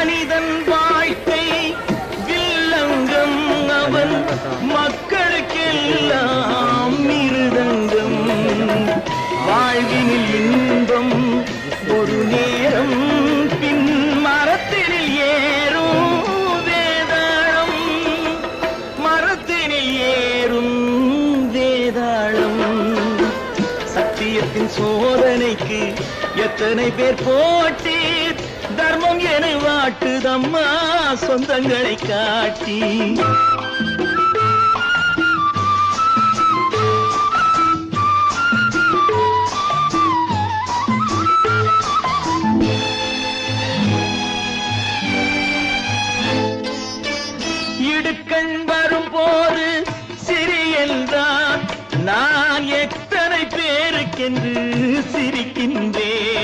மனிதன் வாழ்க்கை வில்லங்கம் அவன் மக்களுக்கெல்லாம் மிருதங்கம் வாழ்வினில் இன்பம் ஒரு நேரம் பின் மரத்தினில் ஏறும் வேதாளம் மரத்தினில் ஏறும் வேதாளம் சத்தியத்தின் சோதனைக்கு எத்தனை பேர் போட்டி தர்மம் என வாட்டுதம்மா சொந்தங்களை காட்டி இடுக்கண் வரும் போது சிறியல்தான் நான் எத்தனை பேருக்கென்று சிரிக்கின்றேன்